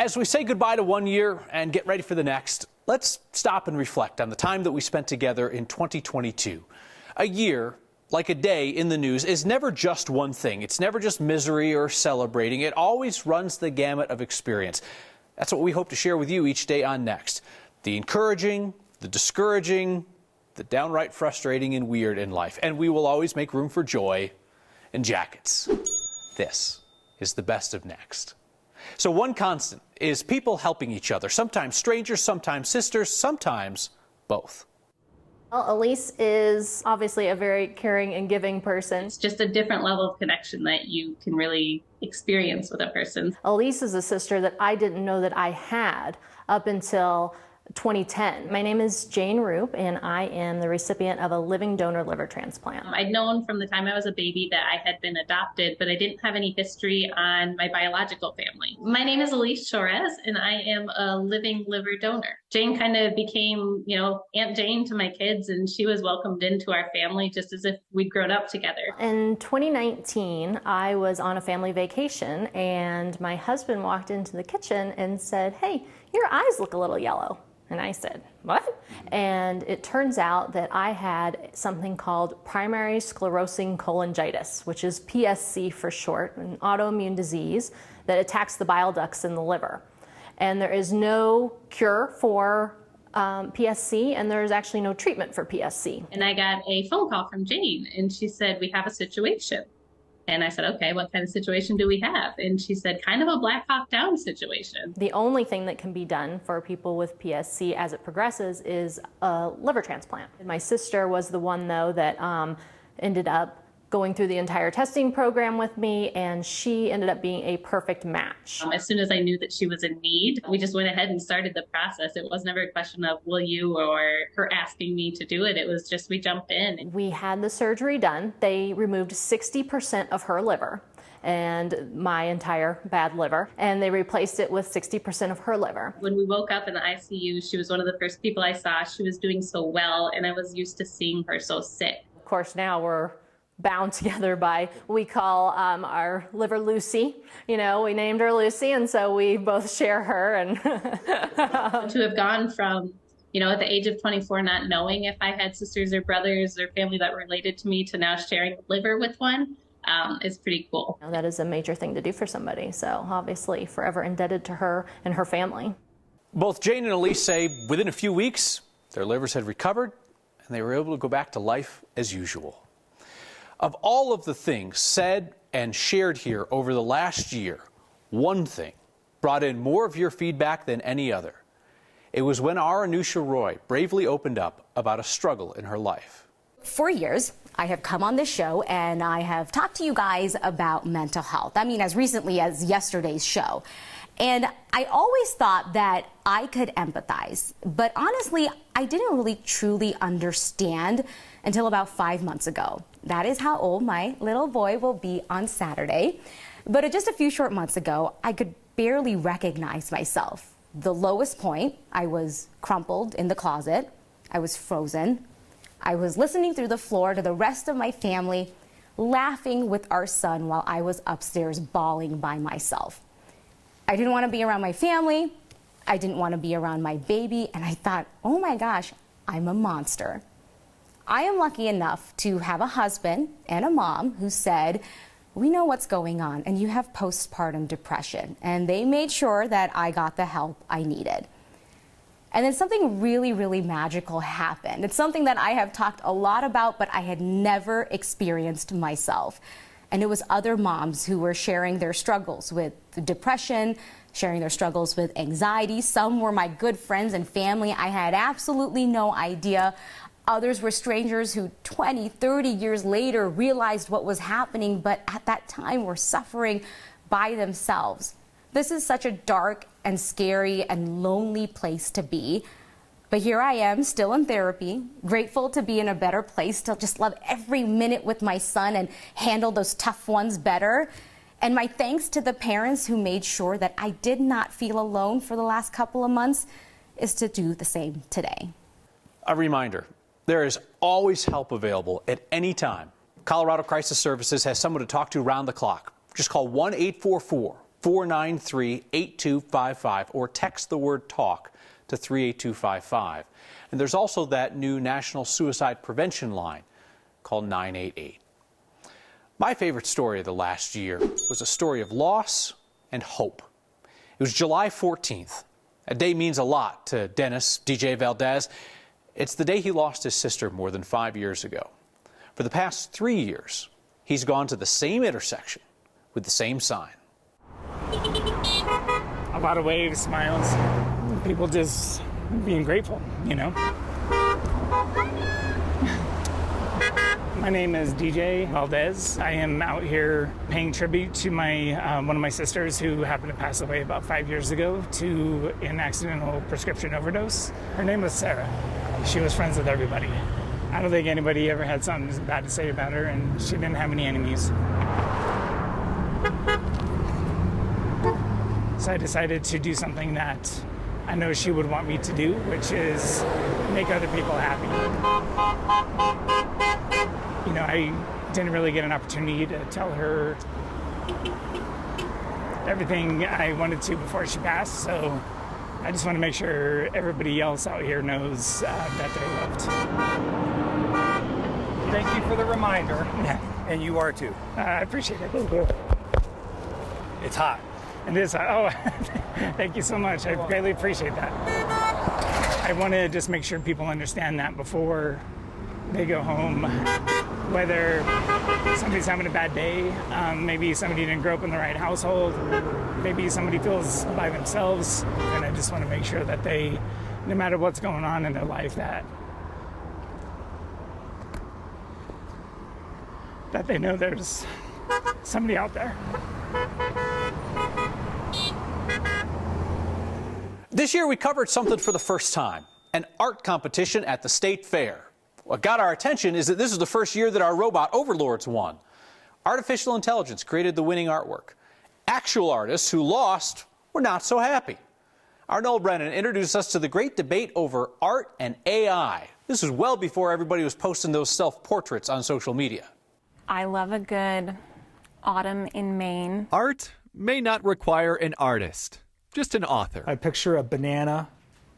As we say goodbye to one year and get ready for the next, let's stop and reflect on the time that we spent together in 2022. A year, like a day in the news, is never just one thing. It's never just misery or celebrating. It always runs the gamut of experience. That's what we hope to share with you each day on Next. The encouraging, the discouraging, the downright frustrating and weird in life. And we will always make room for joy and jackets. This is the best of Next. So one constant is people helping each other, sometimes strangers, sometimes sisters, sometimes both. Well, Elise is obviously a very caring and giving person. It's just a different level of connection that you can really experience with a person. Elise is a sister that I didn't know that I had up until 2010. My name is Jane Roop, and I am the recipient of a living donor liver transplant. I'd known from the time I was a baby that I had been adopted, but I didn't have any history on my biological family. My name is Elise Chores, and I am a living liver donor. Jane kind of became, Aunt Jane to my kids, and she was welcomed into our family just as if we'd grown up together. In 2019, I was on a family vacation, and my husband walked into the kitchen and said, "Hey, your eyes look a little yellow." And I said, "What?" And it turns out that I had something called primary sclerosing cholangitis, which is PSC for short, an autoimmune disease that attacks the bile ducts in the liver. And there is no cure for PSC, and there is actually no treatment for PSC. And I got a phone call from Jane, and she said, "We have a situation." And I said, "Okay, what kind of situation do we have?" And she said, "Kind of a Black Hawk Down situation." The only thing that can be done for people with PSC as it progresses is a liver transplant. My sister was the one, though, that ended up going through the entire testing program with me, and she ended up being a perfect match. As soon as I knew that she was in need, we just went ahead and started the process. It was never a question of will you or her asking me to do it. It was just we jumped in. We had the surgery done. They removed 60% of her liver and my entire bad liver, and they replaced it with 60% of her liver. When we woke up in the ICU, she was one of the first people I saw. She was doing so well, and I was used to seeing her so sick. Of course, now we're bound together by, we call our liver Lucy. We named her Lucy, and so we both share her. And to have gone from, at the age of 24, not knowing if I had sisters or brothers or family that were related to me, to now sharing liver with one, is pretty cool. That is a major thing to do for somebody. So obviously forever indebted to her and her family. Both Jane and Elise say within a few weeks, their livers had recovered and they were able to go back to life as usual. Of all of the things said and shared here over the last year, one thing brought in more of your feedback than any other. It was when our Anusha Roy bravely opened up about a struggle in her life. For years, I have come on this show and I have talked to you guys about mental health. I mean, as recently as yesterday's show. And I always thought that I could empathize, but honestly, I didn't really truly understand until about 5 months ago. That is how old my little boy will be on Saturday. But just a few short months ago, I could barely recognize myself. The lowest point, I was crumpled in the closet. I was frozen. I was listening through the floor to the rest of my family, laughing with our son while I was upstairs bawling by myself. I didn't want to be around my family. I didn't want to be around my baby. And I thought, oh my gosh, I'm a monster. I am lucky enough to have a husband and a mom who said, "We know what's going on and you have postpartum depression." And they made sure that I got the help I needed. And then something really, really magical happened. It's something that I have talked a lot about, but I had never experienced myself. And it was other moms who were sharing their struggles with depression, sharing their struggles with anxiety. Some were my good friends and family. I had absolutely no idea. Others were strangers who 20, 30 years later realized what was happening, but at that time were suffering by themselves. This is such a dark and scary and lonely place to be. But here I am, still in therapy, grateful to be in a better place, to just love every minute with my son and handle those tough ones better. And my thanks to the parents who made sure that I did not feel alone for the last couple of months is to do the same today. A reminder, there is always help available at any time. Colorado Crisis Services has someone to talk to around the clock. Just call 1-844 493-8255 or text the word TALK to 38255. And there's also that new National Suicide Prevention line called 988. My favorite story of the last year was a story of loss and hope. It was July 14th. That day means a lot to Dennis, DJ Valdez. It's the day he lost his sister more than 5 years ago. For the past 3 years, he's gone to the same intersection with the same sign. A lot of waves, smiles, people just being grateful, you know. My name is DJ Valdez. I am out here paying tribute to one of my sisters who happened to pass away about 5 years ago to an accidental prescription overdose. Her name was Sarah. She was friends with everybody. I don't think anybody ever had something bad to say about her, and she didn't have any enemies. So I decided to do something that I know she would want me to do, which is make other people happy. You know, I didn't really get an opportunity to tell her everything I wanted to before she passed, so I just want to make sure everybody else out here knows that they're loved. Thank you for the reminder. Yeah. And you are too. I appreciate it. It's hot. It is. Oh, thank you so much. I greatly appreciate that. I want to just make sure people understand that before they go home, whether somebody's having a bad day, maybe somebody didn't grow up in the right household, maybe somebody feels by themselves, and I just want to make sure that they, no matter what's going on in their life, that they know there's somebody out there. This year we covered something for the first time, an art competition at the state fair. What got our attention is that this is the first year that our robot overlords won. Artificial intelligence created the winning artwork. Actual artists who lost were not so happy. Our Noel Brennan introduced us to the great debate over art and AI. This was well before everybody was posting those self-portraits on social media. I love a good autumn in Maine. Art may not require an artist, just an author. I picture a banana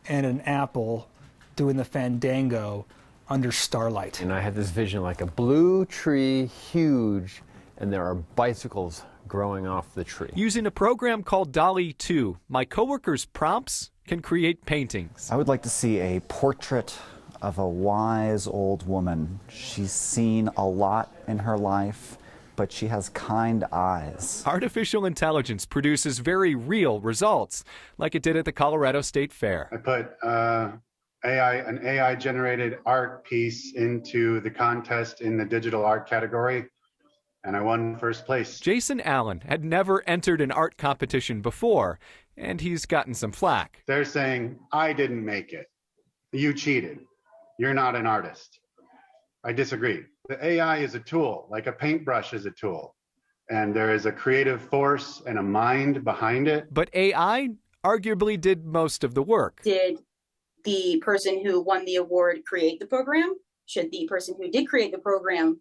and an apple doing the fandango under starlight. And I had this vision like a blue tree, huge, and there are bicycles growing off the tree. Using a program called DALL-E 2, my coworkers' prompts can create paintings. I would like to see a portrait of a wise old woman. She's seen a lot in her life, but she has kind eyes. Artificial intelligence produces very real results, like it did at the Colorado State Fair. I put an AI-generated art piece into the contest in the digital art category, and I won first place. Jason Allen had never entered an art competition before, and he's gotten some flack. They're saying, I didn't make it. You cheated. You're not an artist. I disagree. The AI is a tool, like a paintbrush is a tool, and there is a creative force and a mind behind it. But AI arguably did most of the work. Did the person who won the award create the program? Should the person who did create the program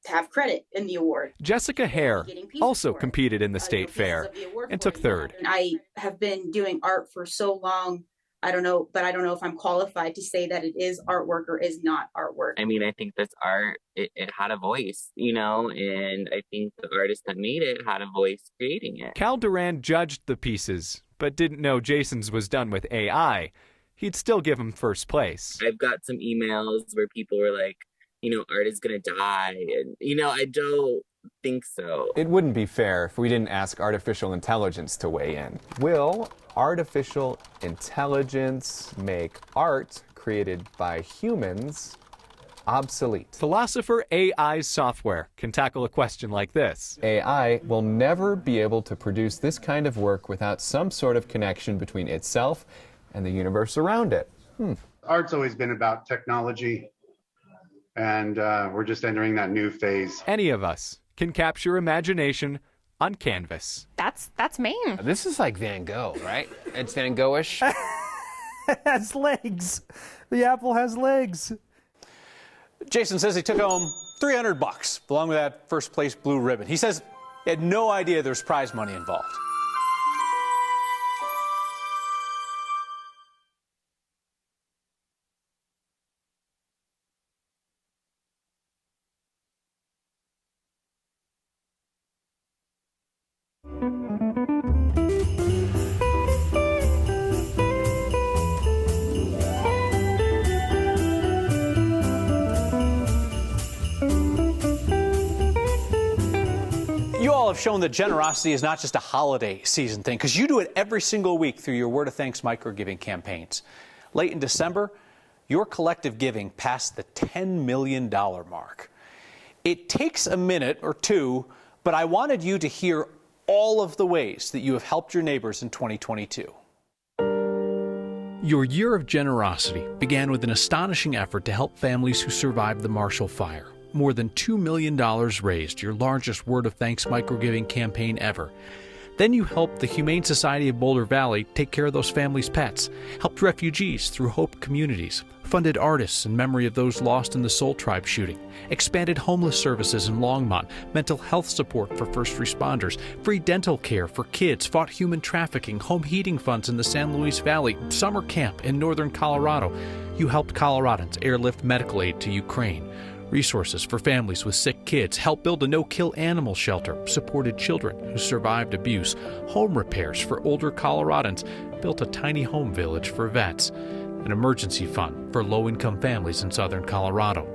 have credit in the award? Jessica Hare also competed in the state fair and took third. I have been doing art for so long. I don't know if I'm qualified to say that it is artwork or is not artwork. I mean, I think this art, it had a voice, you know, and I think the artist that made it had a voice creating it. Cal Duran judged the pieces, but didn't know Jason's was done with AI. He'd still give him first place. I've got some emails where people were like, you know, art is gonna die, and, you know, I don't think so. It wouldn't be fair if we didn't ask artificial intelligence to weigh in. Will artificial intelligence make art created by humans obsolete? Philosopher AI's software can tackle a question like this. AI will never be able to produce this kind of work without some sort of connection between itself and the universe around it. Art's always been about technology, and we're just entering that new phase. Any of us can capture imagination on canvas. That's Maine. This is like Van Gogh, right? It's Van Gogh-ish. It has legs. The apple has legs. Jason says he took home $300 along with that first place blue ribbon. He says he had no idea there's prize money involved. have shown that generosity is not just a holiday season thing, because you do it every single week through your Word of Thanks micro-giving campaigns. Late in December, your collective giving passed the $10 million mark. It takes a minute or two, but I wanted you to hear all of the ways that you have helped your neighbors in 2022. Your year of generosity began with an astonishing effort to help families who survived the Marshall Fire. More than $2 million raised, your largest Word of Thanks micro-giving campaign ever. Then you helped the Humane Society of Boulder Valley take care of those families' pets, helped refugees through Hope Communities, funded artists in memory of those lost in the Soul Tribe shooting, expanded homeless services in Longmont, mental health support for first responders, free dental care for kids, fought human trafficking, home heating funds in the San Luis Valley, summer camp in northern Colorado. You helped Coloradans airlift medical aid to Ukraine. Resources for families with sick kids, helped build a no-kill animal shelter, supported children who survived abuse, home repairs for older Coloradans, built a tiny home village for vets, an emergency fund for low-income families in southern Colorado.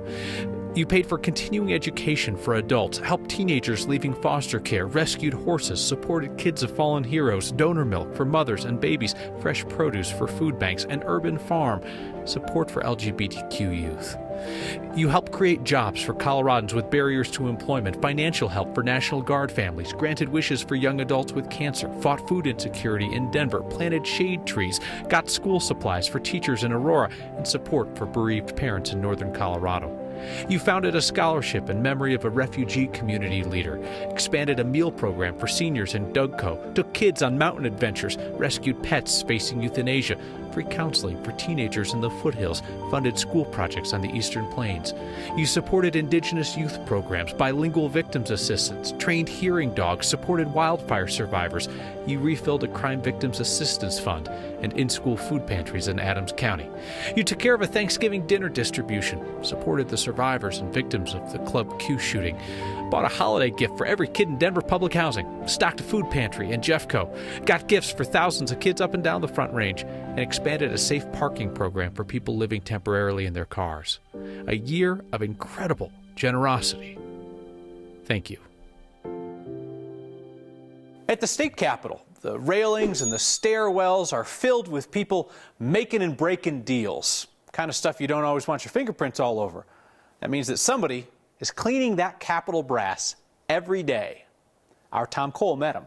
You paid for continuing education for adults, helped teenagers leaving foster care, rescued horses, supported kids of fallen heroes, donor milk for mothers and babies, fresh produce for food banks, an urban farm, support for LGBTQ youth. You helped create jobs for Coloradans with barriers to employment, financial help for National Guard families, granted wishes for young adults with cancer, fought food insecurity in Denver, planted shade trees, got school supplies for teachers in Aurora, and support for bereaved parents in northern Colorado. You founded a scholarship in memory of a refugee community leader, expanded a meal program for seniors in Dougco, took kids on mountain adventures, rescued pets facing euthanasia, free counseling for teenagers in the foothills, funded school projects on the Eastern Plains. You supported Indigenous youth programs, bilingual victims assistance, trained hearing dogs, supported wildfire survivors. You refilled a crime victims assistance fund and in-school food pantries in Adams County. You took care of a Thanksgiving dinner distribution, supported the survivors and victims of the Club Q shooting, bought a holiday gift for every kid in Denver public housing, stocked a food pantry in Jeffco, got gifts for thousands of kids up and down the Front Range, and expanded a safe parking program for people living temporarily in their cars. A year of incredible generosity. Thank you. At the state capitol, the railings and the stairwells are filled with people making and breaking deals. Kind of stuff you don't always want your fingerprints all over. That means that somebody is cleaning that Capitol brass every day. Our Tom Cole met him.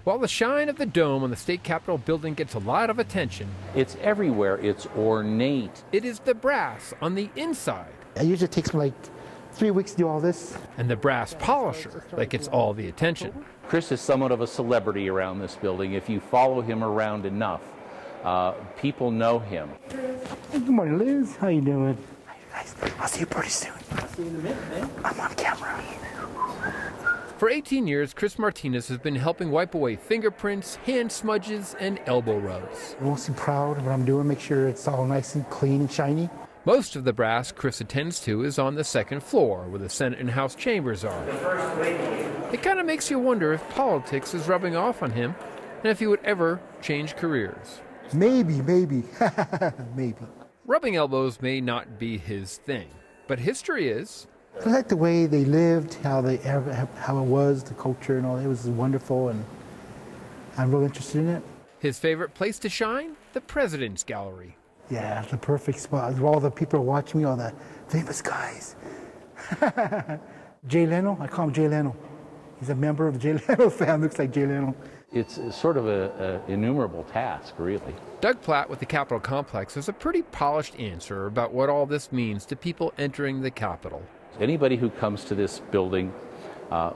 While the shine of the dome on the state capitol building gets a lot of attention, it's everywhere. It's ornate. It is the brass on the inside. It usually takes me like 3 weeks to do all this. And the brass polisher that gets all the attention. Chris is somewhat of a celebrity around this building. If you follow him around enough, people know him. Good morning, Liz. How you doing? Hi, guys. I'll see you pretty soon. I'll see you in a minute, man. I'm on camera. For 18 years, Chris Martinez has been helping wipe away fingerprints, hand smudges, and elbow rubs. I'm mostly proud of what I'm doing, make sure it's all nice and clean and shiny. Most of the brass Chris attends to is on the second floor, where the Senate and House chambers are. It kind of makes you wonder if politics is rubbing off on him, and if he would ever change careers. Maybe. Maybe. Rubbing elbows may not be his thing, but history is. I like the way they lived, how it was, the culture and all. It was wonderful, and I'm really interested in it. His favorite place to shine? The President's Gallery. Yeah, the perfect spot. All the people are watching me, all the famous guys. Jay Leno, I call him Jay Leno. He's a member of the Jay Leno family, looks like Jay Leno. It's sort of an innumerable task, really. Doug Platt with the Capitol Complex has a pretty polished answer about what all this means to people entering the Capitol. Anybody who comes to this building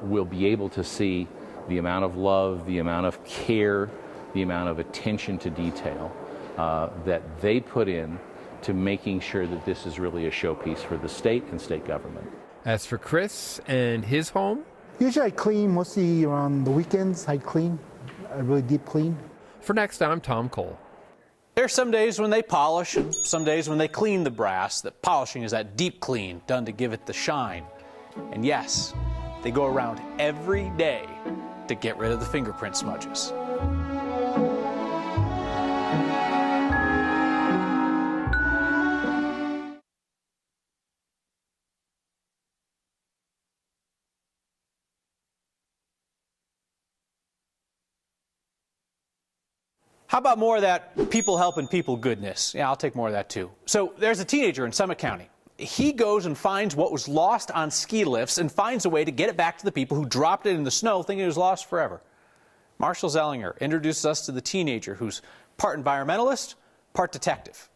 will be able to see the amount of love, the amount of care, the amount of attention to detail that they put in to making sure that this is really a showpiece for the state and state government. As for Chris and his home? Usually I clean mostly around the weekends. I clean, a really deep clean. For Next, I'm Tom Cole. There's some days when they polish and some days when they clean the brass. That polishing is that deep clean done to give it the shine. And yes, they go around every day to get rid of the fingerprint smudges. How about more of that people helping people goodness? Yeah, I'll take more of that too. So there's a teenager in Summit County. He goes and finds what was lost on ski lifts and finds a way to get it back to the people who dropped it in the snow thinking it was lost forever. Marshall Zellinger introduces us to the teenager who's part environmentalist, part detective.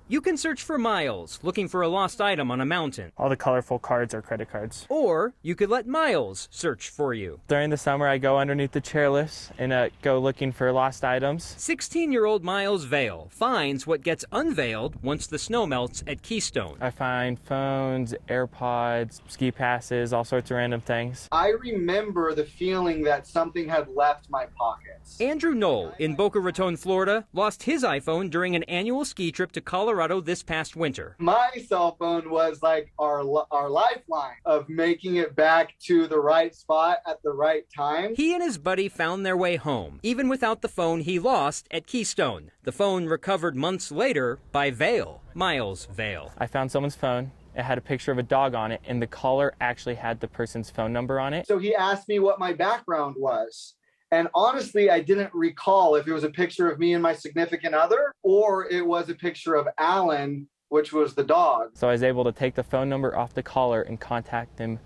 You can search for Miles, looking for a lost item on a mountain. All the colorful cards are credit cards. Or you could let Miles search for you. During the summer, I go underneath the chairlifts and go looking for lost items. 16-year-old Miles Vale finds what gets unveiled once the snow melts at Keystone. I find phones, AirPods, ski passes, all sorts of random things. I remember the feeling that something had left my pockets. Andrew Knoll in Boca Raton, Florida, lost his iPhone during an annual ski trip to Colorado this past winter. My cell phone was like our lifeline of making it back to the right spot at the right time. He and his buddy found their way home, even without the phone he lost at Keystone. The phone recovered months later by Vale, Miles Vale. I found someone's phone. It had a picture of a dog on it, and the caller actually had the person's phone number on it. So he asked me what my background was. And honestly, I didn't recall if it was a picture of me and my significant other, or it was a picture of Alan, which was the dog. So I was able to take the phone number off the caller and contact him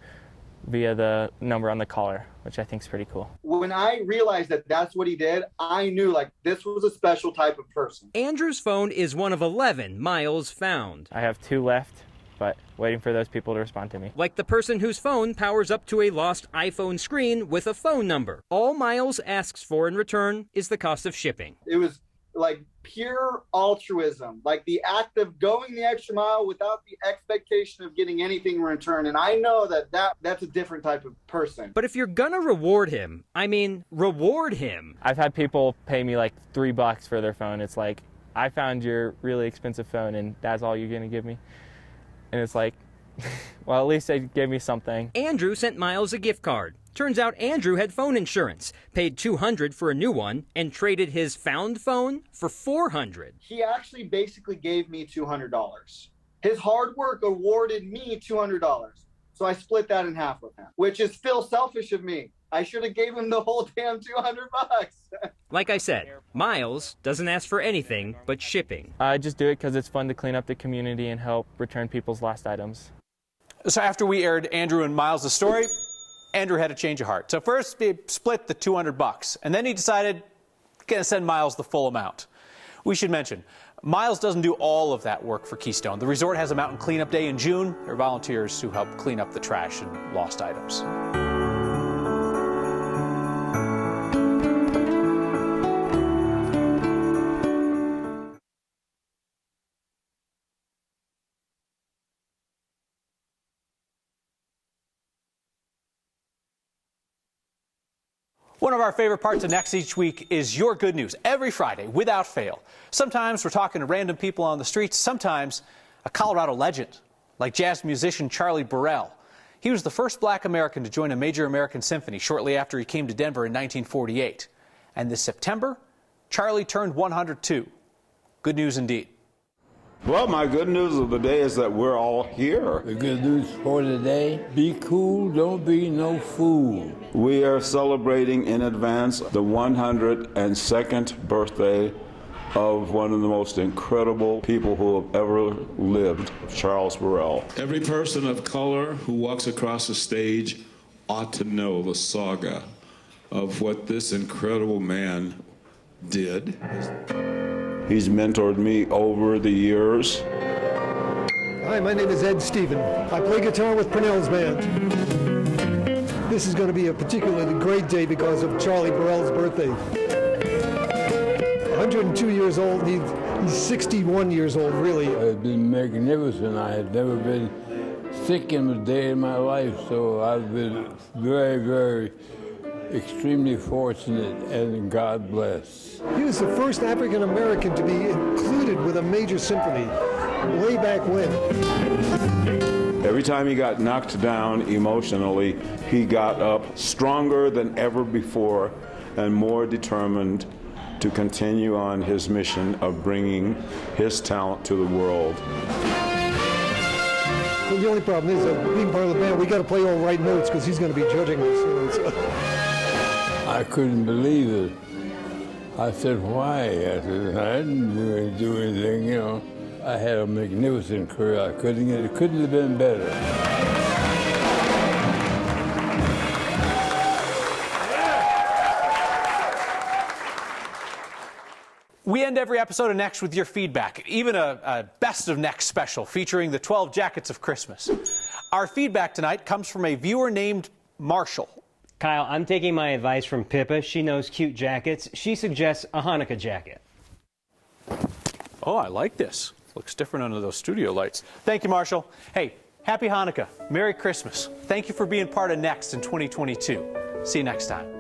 via the number on the caller, which I think is pretty cool. When I realized that that's what he did, I knew like this was a special type of person. Andrew's phone is one of 11 Miles found. I have 2 left, but waiting for those people to respond to me. Like the person whose phone powers up to a lost iPhone screen with a phone number. All Miles asks for in return is the cost of shipping. It was like pure altruism, like the act of going the extra mile without the expectation of getting anything in return. And I know that's a different type of person. But if you're gonna reward him, I mean, reward him. I've had people pay me like $3 for their phone. It's like, I found your really expensive phone and that's all you're gonna give me? And it's like, well, at least they gave me something. Andrew sent Miles a gift card. Turns out Andrew had phone insurance, paid $200 for a new one, and traded his found phone for $400. He actually basically gave me $200. His hard work awarded me $200. So I split that in half with him, which is still selfish of me. I should have gave him the whole damn $200. Like I said, Miles doesn't ask for anything but shipping. I just do it because it's fun to clean up the community and help return people's lost items. So after we aired Andrew and Miles' story, Andrew had a change of heart. So first he split the $200, and then he decided to send Miles the full amount. We should mention, Miles doesn't do all of that work for Keystone. The resort has a mountain cleanup day in June. There are volunteers who help clean up the trash and lost items. One of our favorite parts of Next each week is your good news, every Friday, without fail. Sometimes we're talking to random people on the streets, sometimes a Colorado legend, like jazz musician Charlie Burrell. He was the first black American to join a major American symphony shortly after he came to Denver in 1948. And this September, Charlie turned 102. Good news indeed. Well, my good news of the day is that we're all here. The good news for today, be cool, don't be no fool. We are celebrating in advance the 102nd birthday of one of the most incredible people who have ever lived, Charles Burrell. Every person of color who walks across the stage ought to know the saga of what this incredible man did. He's mentored me over the years. Hi, my name is Ed Stephen. I play guitar with Purnell's band. This is going to be a particularly great day because of Charlie Burrell's birthday. 102 years old, he's 61 years old, really. It's been magnificent. I had never been sick in a day in my life, so I've been very, very extremely fortunate, and God bless. He was the first African American to be included with a major symphony way back when. Every time he got knocked down emotionally, he got up stronger than ever before and more determined to continue on his mission of bringing his talent to the world. Well, the only problem is that being part of the band, we got to play all the right notes because he's going to be judging us. I couldn't believe it. I said, why? I said, I didn't do anything, you know. I had a magnificent career. It couldn't have been better. We end every episode of Next with your feedback, even a Best of Next special featuring the 12 Jackets of Christmas. Our feedback tonight comes from a viewer named Marshall. Kyle, I'm taking my advice from Pippa. She knows cute jackets. She suggests a Hanukkah jacket. Oh, I like this. Looks different under those studio lights. Thank you, Marshall. Hey, happy Hanukkah. Merry Christmas. Thank you for being part of Next in 2022. See you next time.